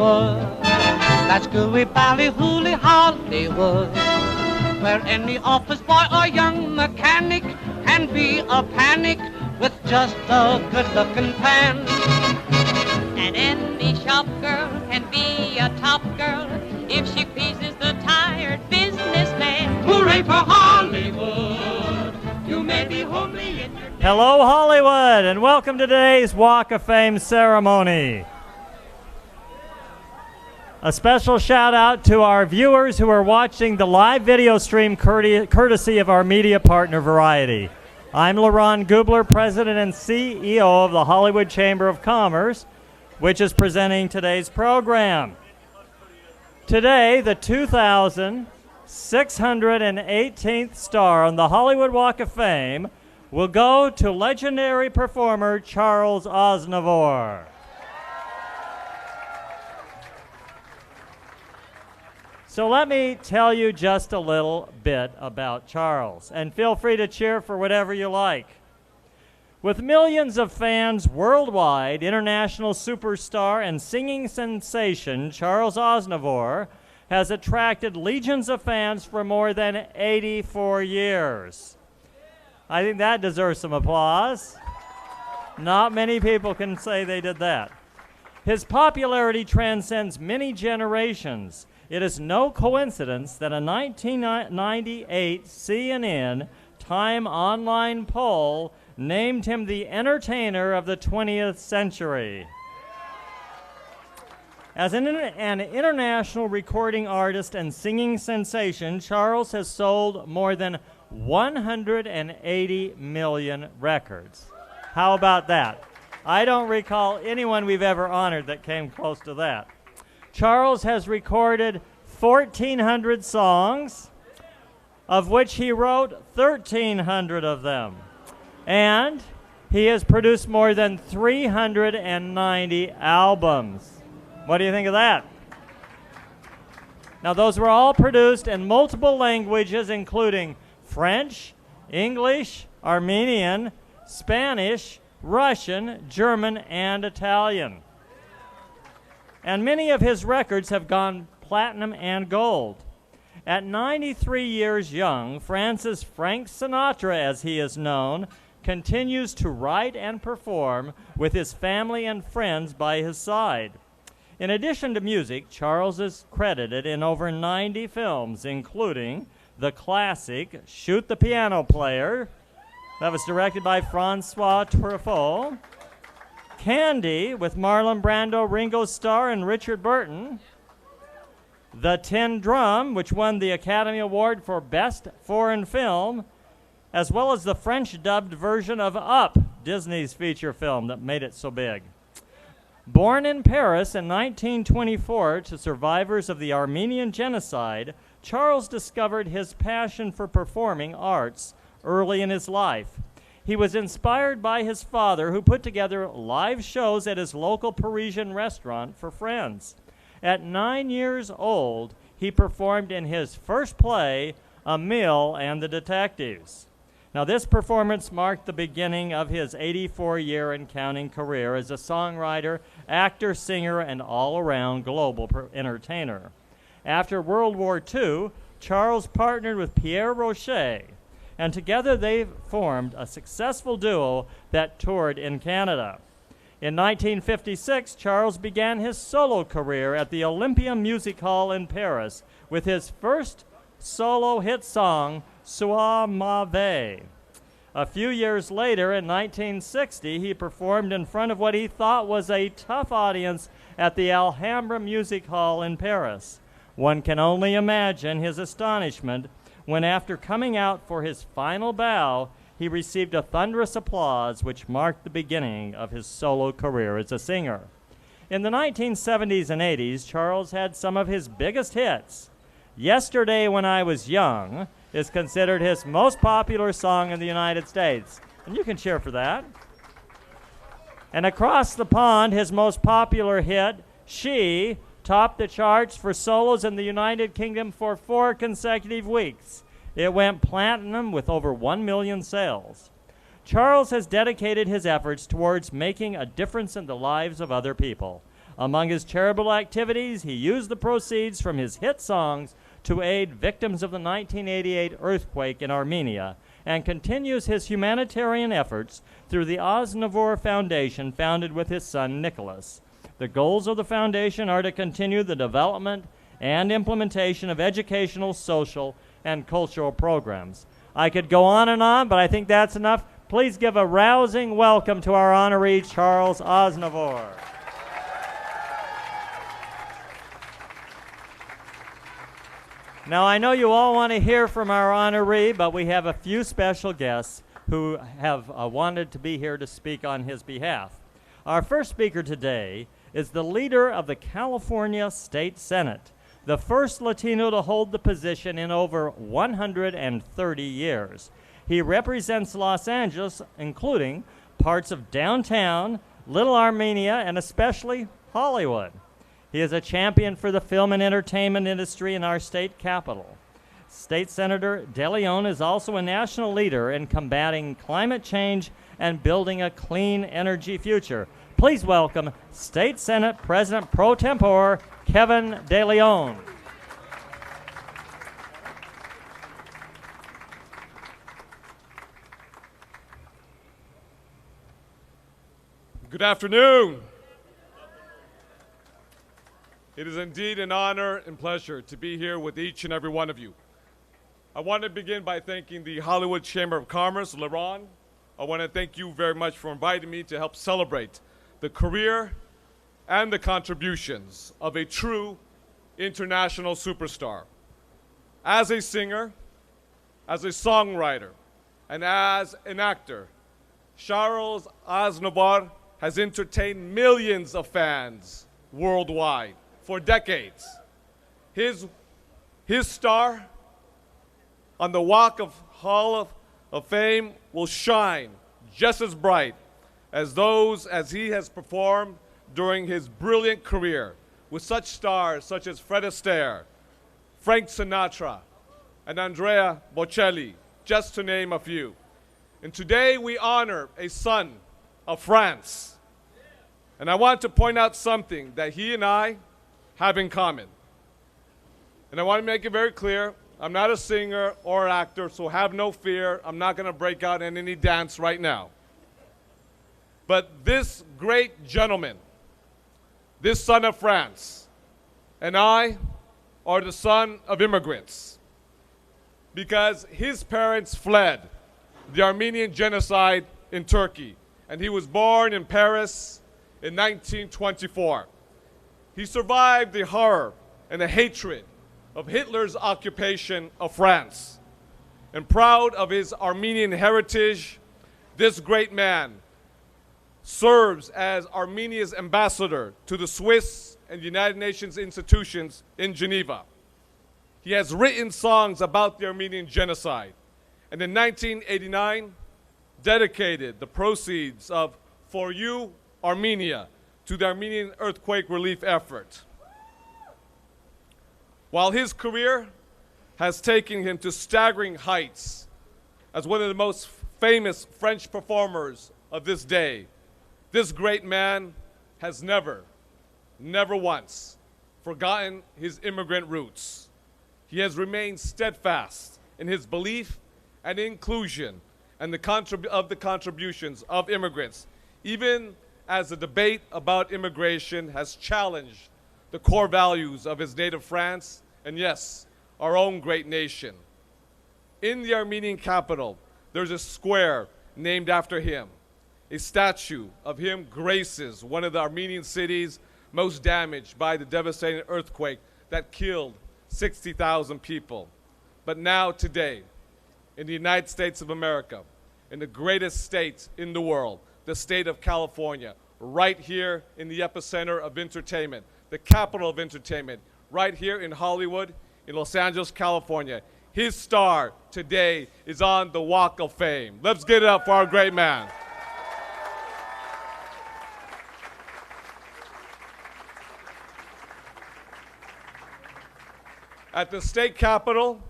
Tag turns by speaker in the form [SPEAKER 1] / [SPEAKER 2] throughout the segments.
[SPEAKER 1] Hollywood. That's gooey, ballyhooly Hollywood, where any office boy or young mechanic can be a panic with just a good-looking pan.
[SPEAKER 2] And any shop girl can be a top girl if she pleases the tired businessman.
[SPEAKER 1] Hooray for Hollywood! You may be homely in your...
[SPEAKER 3] Hello, Hollywood, and welcome to today's Walk of Fame ceremony. A special shout out to our viewers who are watching the live video stream courtesy of our media partner, Variety. I'm LaRon Gubler, President and CEO of the Hollywood Chamber of Commerce, which is presenting today's program. Today, the 2,618th star on the Hollywood Walk of Fame will go to legendary performer Charles Aznavour. So let me tell you just a little bit about Charles, and feel free to cheer for whatever you like. With millions of fans worldwide, international superstar and singing sensation Charles Aznavour has attracted legions of fans for more than 84 years. I think that deserves some applause. Not many people can say they did that. His popularity transcends many generations. It is no coincidence that a 1998 CNN Time Online poll named him the entertainer of the 20th century. As an international recording artist and singing sensation, Charles has sold more than 180 million records. How about that? I don't recall anyone we've ever honored that came close to that. Charles has recorded 1,400 songs, of which he wrote 1,300 of them. And he has produced more than 390 albums. What do you think of that? Now, those were all produced in multiple languages, including French, English, Armenian, Spanish, Russian, German, and Italian. And many of his records have gone platinum and gold. At 93 years young, Francis Frank Sinatra, as he is known, continues to write and perform with his family and friends by his side. In addition to music, Charles is credited in over 90 films, including the classic Shoot the Piano Player, that was directed by Francois Truffaut, Candy with Marlon Brando, Ringo Starr, and Richard Burton, The Tin Drum, which won the Academy Award for Best Foreign Film, as well as the French-dubbed version of Up, Disney's feature film that made it so big. Born in Paris in 1924 to survivors of the Armenian genocide, Charles discovered his passion for performing arts early in his life. He was inspired by his father, who put together live shows at his local Parisian restaurant for friends. At 9 years old, he performed in his first play, Emile and the Detectives. Now, this performance marked the beginning of his 84-year and counting career as a songwriter, actor, singer, and all-around global entertainer. After World War II, Charles partnered with Pierre Rocher, and together they formed a successful duo that toured in Canada. In 1956, Charles began his solo career at the Olympia Music Hall in Paris with his first solo hit song, Sois ma vie. A few years later, in 1960, he performed in front of what he thought was a tough audience at the Alhambra Music Hall in Paris. One can only imagine his astonishment when, after coming out for his final bow, he received a thunderous applause which marked the beginning of his solo career as a singer. In the 1970s and 80s, Charles had some of his biggest hits. Yesterday When I Was Young is considered his most popular song in the United States, and you can cheer for that. And Across the Pond, his most popular hit, She, topped the charts for solos in the United Kingdom for 4 consecutive weeks. It went platinum with over 1 million sales. Charles has dedicated his efforts towards making a difference in the lives of other people. Among his charitable activities, he used the proceeds from his hit songs to aid victims of the 1988 earthquake in Armenia and continues his humanitarian efforts through the Aznavour Foundation founded with his son Nicholas. The goals of the foundation are to continue the development and implementation of educational, social, and cultural programs. I could go on, but I think that's enough. Please give a rousing welcome to our honoree, Charles Aznavour. Now, I know you all want to hear from our honoree, but we have a few special guests who have wanted to be here to speak on his behalf. Our first speaker today is the leader of the California State Senate, the first Latino to hold the position in over 130 years. He represents Los Angeles, including parts of downtown, Little Armenia, and especially Hollywood. He is a champion for the film and entertainment industry in our state capital. State Senator De Leon is also a national leader in combating climate change and building a clean energy future. Please welcome State Senate President Pro Tempore, Kevin De Leon.
[SPEAKER 4] Good afternoon. It is indeed an honor and pleasure to be here with each and every one of you. I want to begin by thanking the Hollywood Chamber of Commerce, LeRon. I want to thank you very much for inviting me to help celebrate the career and the contributions of a true international superstar. As a singer, as a songwriter, and as an actor, Charles Aznavour has entertained millions of fans worldwide for decades. His star on the Walk of Hall of Fame will shine just as bright as he has performed during his brilliant career with such stars such as Fred Astaire, Frank Sinatra, and Andrea Bocelli, just to name a few. And today we honor a son of France. And I want to point out something that he and I have in common. And I want to make it very clear, I'm not a singer or an actor, so have no fear. I'm not going to break out in any dance right now. But this great gentleman, this son of France, and I are the son of immigrants because his parents fled the Armenian genocide in Turkey, and he was born in Paris in 1924. He survived the horror and the hatred of Hitler's occupation of France. And proud of his Armenian heritage, this great man serves as Armenia's ambassador to the Swiss and United Nations institutions in Geneva. He has written songs about the Armenian genocide, and in 1989 dedicated the proceeds of For You, Armenia, to the Armenian earthquake relief effort. While his career has taken him to staggering heights as one of the most famous French performers of this day, this great man has never once forgotten his immigrant roots. He has remained steadfast in his belief and inclusion and the contributions of immigrants, even as the debate about immigration has challenged the core values of his native France, and yes, our own great nation. In the Armenian capital, there's a square named after him. A statue of him graces one of the Armenian cities most damaged by the devastating earthquake that killed 60,000 people. But now, today, in the United States of America, in the greatest state in the world, the state of California, right here in the epicenter of entertainment, the capital of entertainment, right here in Hollywood, in Los Angeles, California. His star today is on the Walk of Fame. Let's get it up for our great man. At the state capitol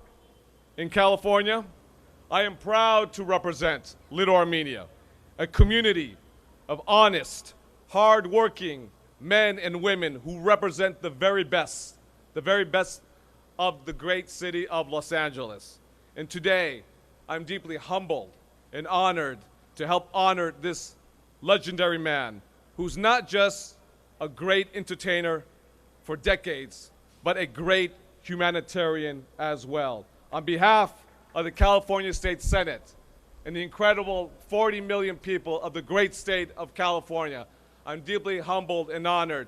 [SPEAKER 4] in California, I am proud to represent Little Armenia, a community of honest, hard-working, men and women who represent the very best of the great city of Los Angeles. And today, I'm deeply humbled and honored to help honor this legendary man who's not just a great entertainer for decades, but a great humanitarian as well. On behalf of the California State Senate and the incredible 40 million people of the great state of California, I'm deeply humbled and honored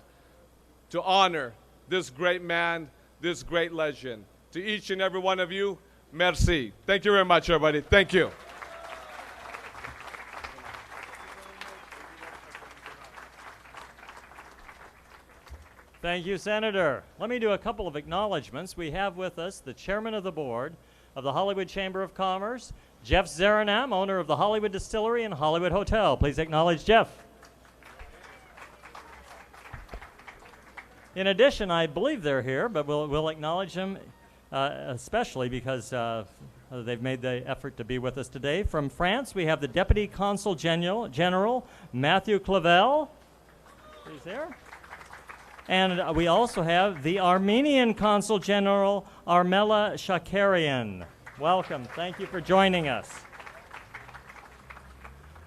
[SPEAKER 4] to honor this great man, this great legend. To each and every one of you, merci. Thank you very much, everybody. Thank you.
[SPEAKER 3] Thank you, Senator. Let me do a couple of acknowledgments. We have with us the chairman of the board of the Hollywood Chamber of Commerce, Jeff Zaranam, owner of the Hollywood Distillery and Hollywood Hotel. Please acknowledge Jeff. In addition, I believe they're here, but we'll acknowledge them especially because they've made the effort to be with us today. From France, we have the Deputy Consul General Matthew Clavel. He's there. And we also have the Armenian Consul General Armela Shakarian. Welcome. Thank you for joining us.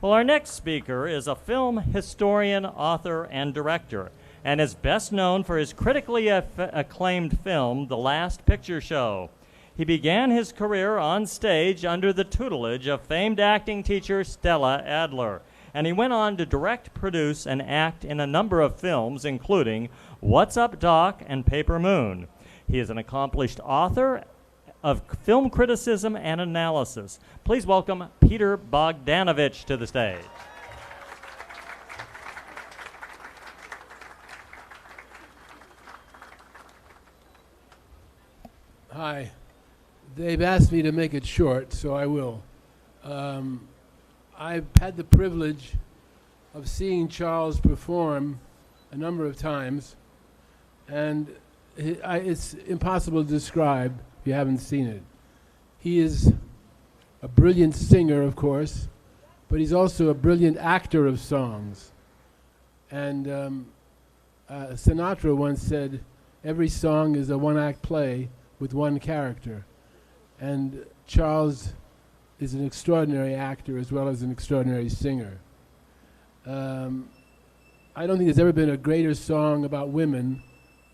[SPEAKER 3] Well, our next speaker is a film historian, author, and director, and is best known for his critically acclaimed film, The Last Picture Show. He began his career on stage under the tutelage of famed acting teacher Stella Adler, and he went on to direct, produce, and act in a number of films, including What's Up, Doc? And Paper Moon. He is an accomplished author of film criticism and analysis. Please welcome Peter Bogdanovich to the stage.
[SPEAKER 5] Hi. They've asked me to make it short, so I will. I've had the privilege of seeing Charles perform a number of times, and it's impossible to describe if you haven't seen it. He is a brilliant singer, of course, but he's also a brilliant actor of songs. And Sinatra once said, every song is a one-act play with one character. And Charles is an extraordinary actor as well as an extraordinary singer. I don't think there's ever been a greater song about women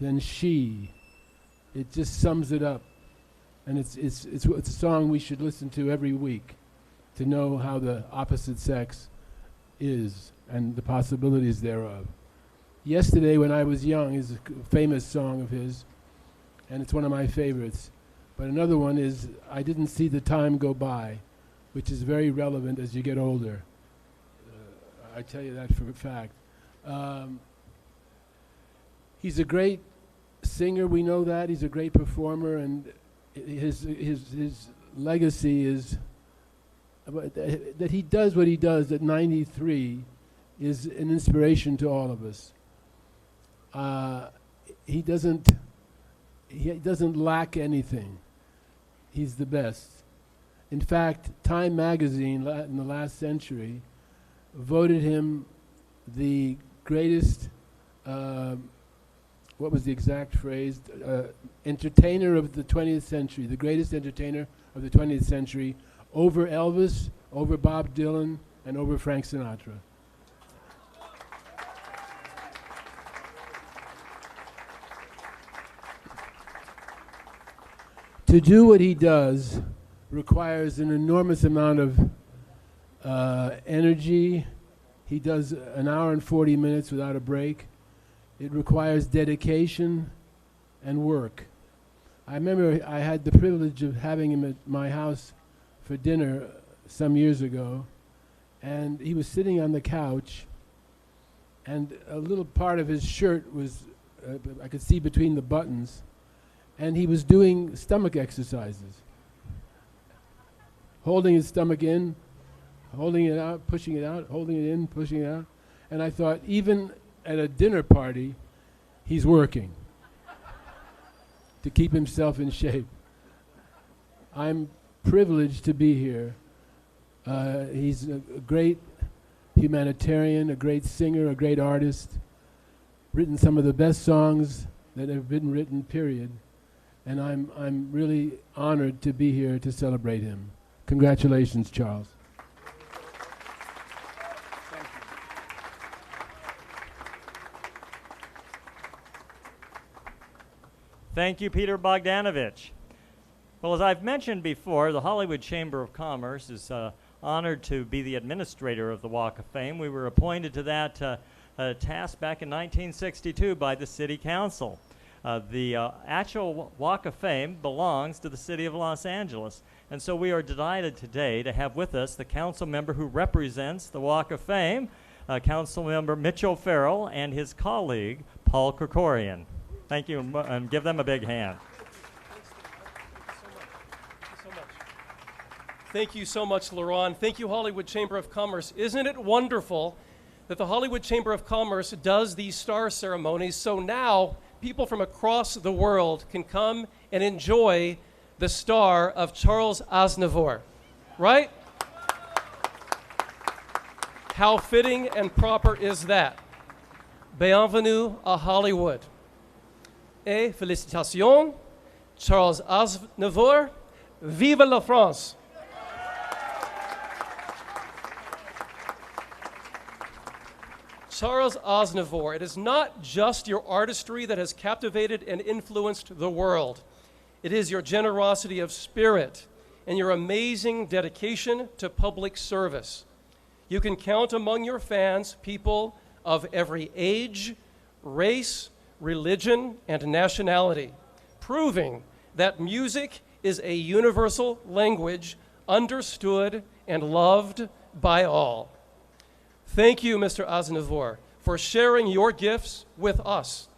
[SPEAKER 5] than She. It just sums it up. And it's a song we should listen to every week to know how the opposite sex is and the possibilities thereof. Yesterday When I Was Young is a famous song of his, and it's one of my favorites. But another one is I Didn't See the Time Go By, which is very relevant as you get older. I tell you that for a fact. He's a great singer, we know that. He's a great performer, and his legacy is that he does what he does at 93 is an inspiration to all of us. He doesn't lack anything. He's the best. In fact, Time magazine in the last century voted him the greatest, what was the exact phrase? Entertainer of the 20th century, the greatest entertainer of the 20th century, over Elvis, over Bob Dylan, and over Frank Sinatra. To do what he does requires an enormous amount of energy. He does an hour and 40 minutes without a break. It requires dedication and work. I remember I had the privilege of having him at my house for dinner some years ago, and he was sitting on the couch, and a little part of his shirt was, I could see between the buttons, and he was doing stomach exercises. Holding his stomach in, holding it out, pushing it out, holding it in, pushing it out. And I thought, even at a dinner party, he's working to keep himself in shape. I'm privileged to be here. He's a great humanitarian, a great singer, a great artist. written some of the best songs that have been written, period. And I'm really honored to be here to celebrate him. Congratulations, Charles.
[SPEAKER 3] Thank you, Peter Bogdanovich. Well, as I've mentioned before, the Hollywood Chamber of Commerce is honored to be the administrator of the Walk of Fame. We were appointed to that task back in 1962 by the City Council. The actual Walk of Fame belongs to the City of Los Angeles, and so we are delighted today to have with us the council member who represents the Walk of Fame, Council Member Mitch O'Farrell, and his colleague, Paul Krikorian. Thank you, and give them a big hand.
[SPEAKER 6] Thank you so much, Laurent. Thank you, Hollywood Chamber of Commerce. Isn't it wonderful that the Hollywood Chamber of Commerce does these star ceremonies, so now people from across the world can come and enjoy the star of Charles Aznavour, right? How fitting and proper is that? Bienvenue à Hollywood. Et félicitations, Charles Aznavour, vive la France! Charles Aznavour, it is not just your artistry that has captivated and influenced the world. It is your generosity of spirit and your amazing dedication to public service. You can count among your fans people of every age, race, religion, and nationality, proving that music is a universal language understood and loved by all. Thank you, Mr. Aznavour, for sharing your gifts with us.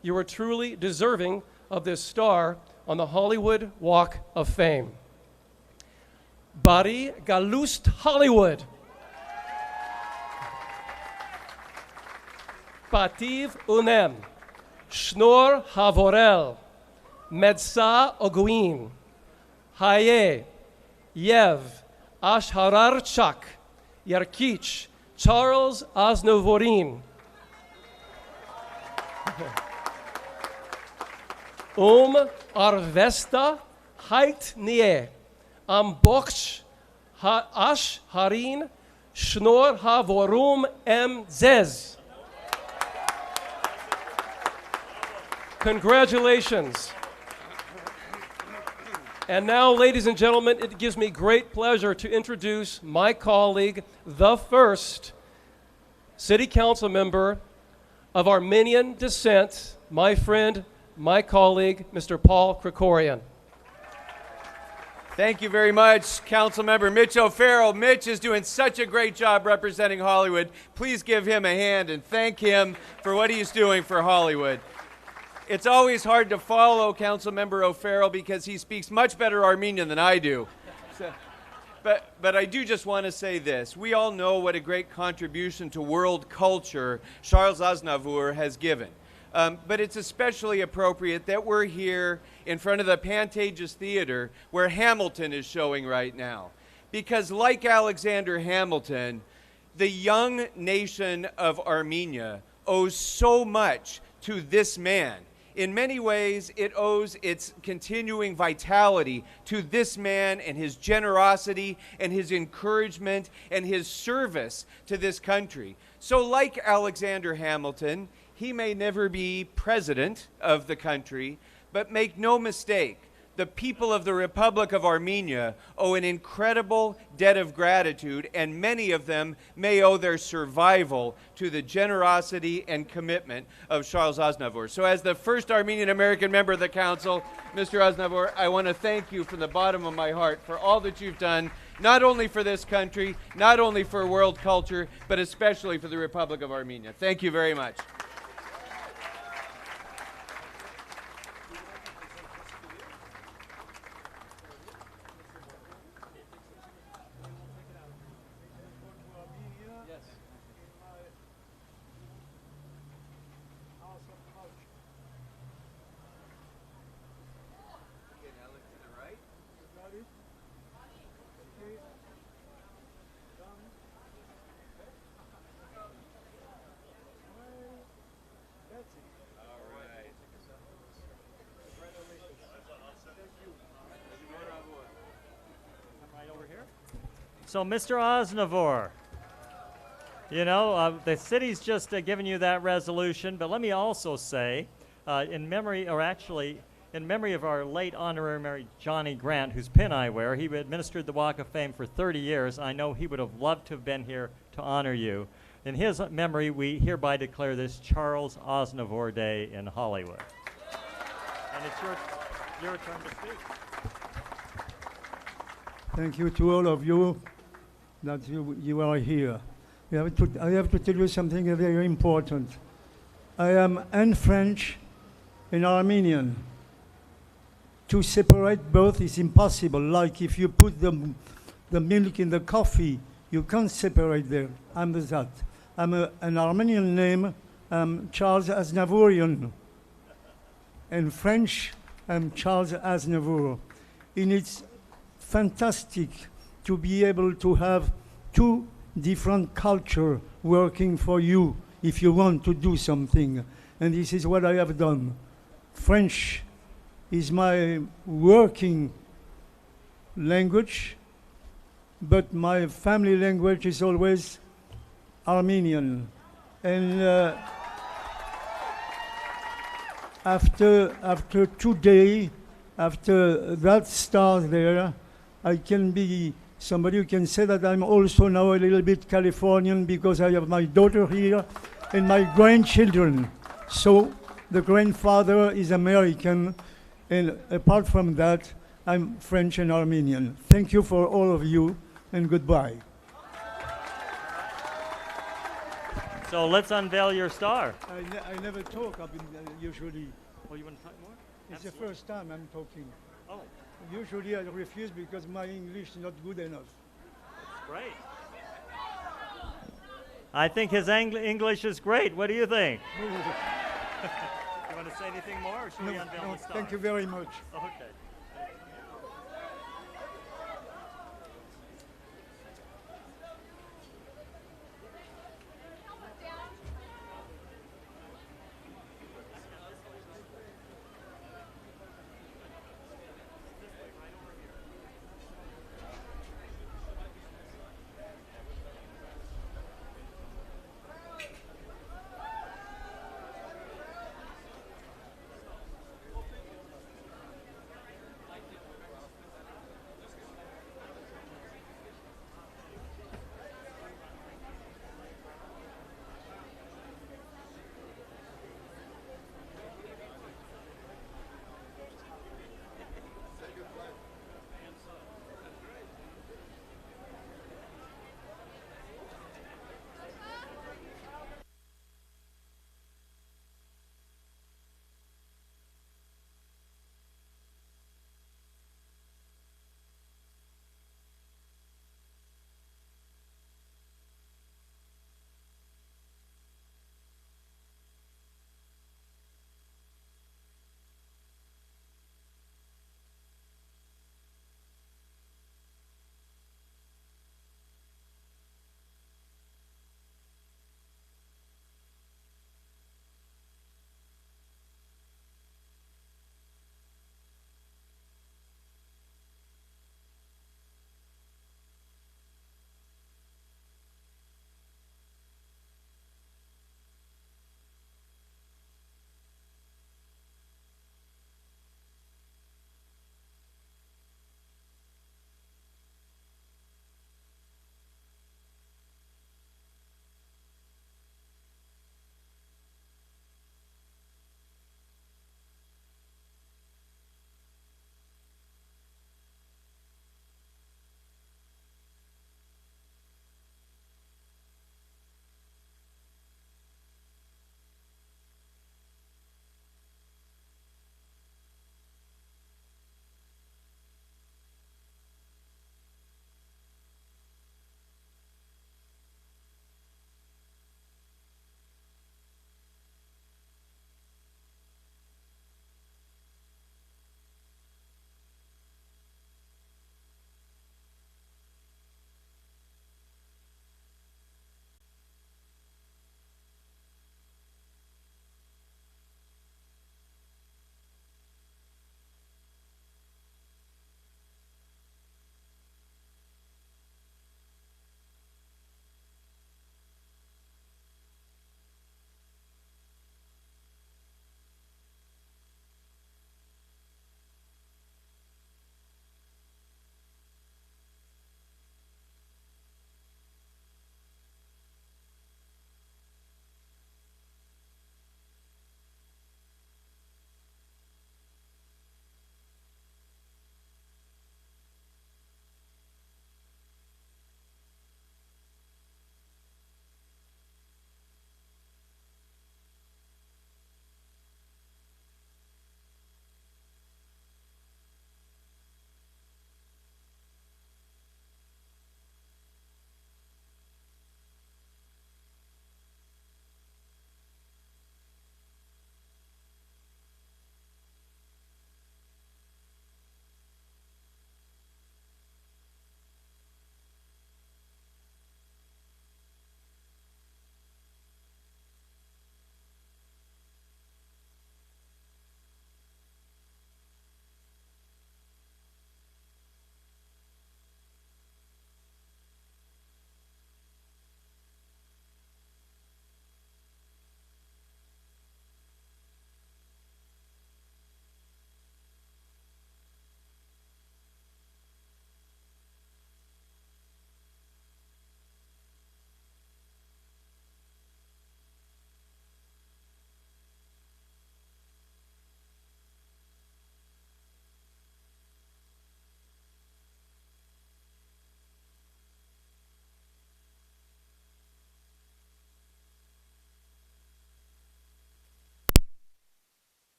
[SPEAKER 6] You are truly deserving of this star on the Hollywood Walk of Fame. Bari Galust Hollywood. Pativ Unem. Shnor Havorel. Medsa Oguin. Haye. Yev. Ashhararchak. Yarkich. Charles Aznavourin. Arvesta Hait Nie. Ambokch Ash Harin Shnor Havorum Zez. Congratulations. And now, ladies and gentlemen, it gives me great pleasure to introduce my colleague, the first City Council member of Armenian descent, my friend, my colleague, Mr. Paul Krikorian.
[SPEAKER 7] Thank you very much, Council Member Mitch O'Farrell. Mitch is doing such a great job representing Hollywood. Please give him a hand and thank him for what he's doing for Hollywood. It's always hard to follow Councilmember O'Farrell because he speaks much better Armenian than I do. But I do just want to say this. We all know what a great contribution to world culture Charles Aznavour has given. But it's especially appropriate that we're here in front of the Pantages Theater where Hamilton is showing right now. Because like Alexander Hamilton, the young nation of Armenia owes so much to this man. In many ways, it owes its continuing vitality to this man and his generosity and his encouragement and his service to this country. So like Alexander Hamilton, he may never be president of the country, but make no mistake, the people of the Republic of Armenia owe an incredible debt of gratitude, and many of them may owe their survival to the generosity and commitment of Charles Aznavour. So as the first Armenian-American member of the Council, Mr. Aznavour, I want to thank you from the bottom of my heart for all that you've done, not only for this country, not only for world culture, but especially for the Republic of Armenia. Thank you very much.
[SPEAKER 3] So, Mr. Aznavour, you know, the city's just given you that resolution, but let me also say, in memory, or actually, in memory of our late honorary Johnny Grant, whose pin I wear, he administered the Walk of Fame for 30 years. I know he would have loved to have been here to honor you. In his memory, we hereby declare this Charles Aznavour Day in Hollywood. And it's your turn to speak.
[SPEAKER 8] Thank you to all of you that you are here. I have to tell you something very important. I am and French and Armenian. To separate both is impossible. Like if you put the milk in the coffee, you can't separate them. I'm that. I'm an Armenian name, Charles Aznavourian. And French, I'm Charles Aznavour. And it's fantastic to be able to have two different cultures working for you if you want to do something. And this is what I have done. French is my working language, but my family language is always Armenian. And after today, after that start there, I can be somebody who can say that I'm also now a little bit Californian because I have my daughter here and my grandchildren. So the grandfather is American, and apart from that, I'm French and Armenian. Thank you for all of you, and goodbye.
[SPEAKER 3] So let's unveil your star.
[SPEAKER 8] I never talk, I've been usually.
[SPEAKER 3] Oh, you want to talk more?
[SPEAKER 8] It's the first time I'm talking.
[SPEAKER 3] Oh,
[SPEAKER 8] Usually I refuse because my English is not good enough.
[SPEAKER 3] that's great. I think his English is great. What do you think? You want to say anything more, or should we unveil the star?
[SPEAKER 8] Thank you very much.
[SPEAKER 3] Okay.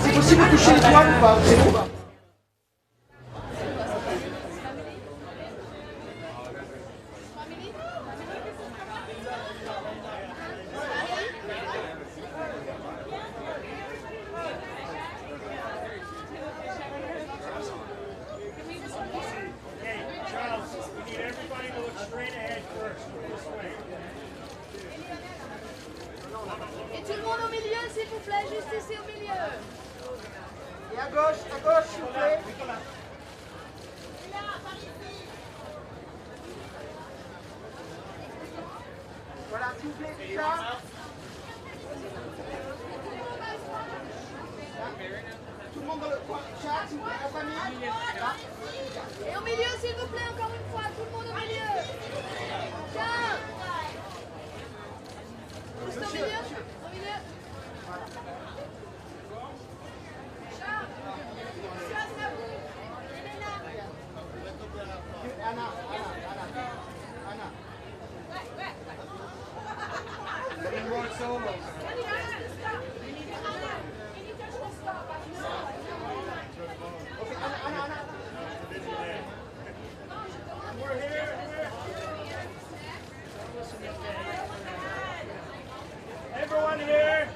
[SPEAKER 9] c'est possible de toucher l'étoile ou pas? C'est bon, pas.
[SPEAKER 10] Et tout le monde au milieu, s'il vous plaît, juste ici au milieu.
[SPEAKER 9] Et à gauche, s'il vous plaît. Voilà, s'il vous plaît, c'est ça. Tout le monde dans le coin. Chat, s'il vous plaît, la famille. Là.
[SPEAKER 10] Et au milieu, s'il vous plaît, encore une fois, tout le monde au milieu. Tiens. Juste au milieu. Au milieu. Charles. Monsieur Aznavour.
[SPEAKER 9] Anna.
[SPEAKER 3] Everyone here.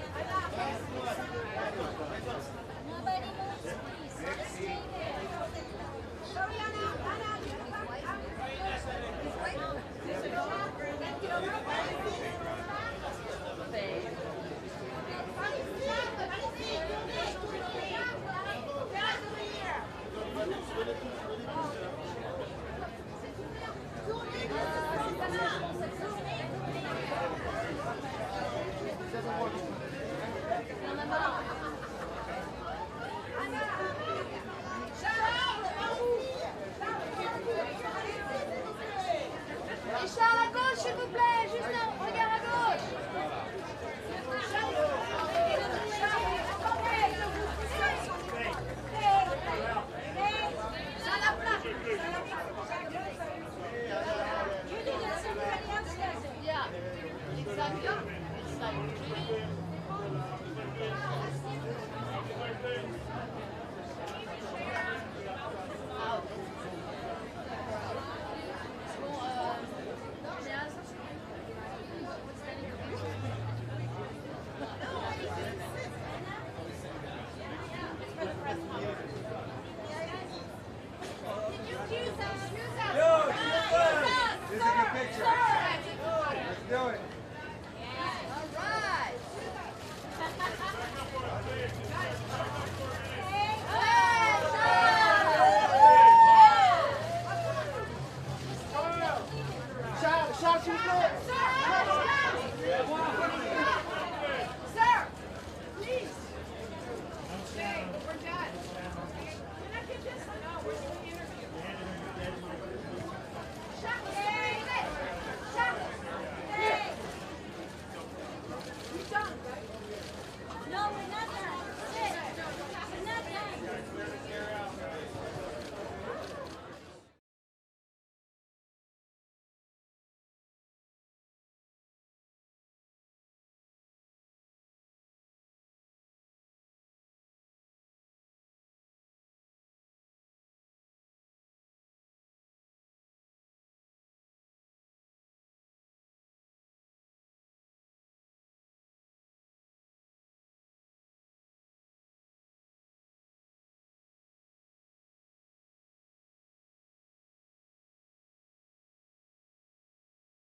[SPEAKER 10] Et Charles à gauche, s'il vous plaît, juste un regard à gauche. Yeah, exactly.
[SPEAKER 9] This is a good picture. Let's do it.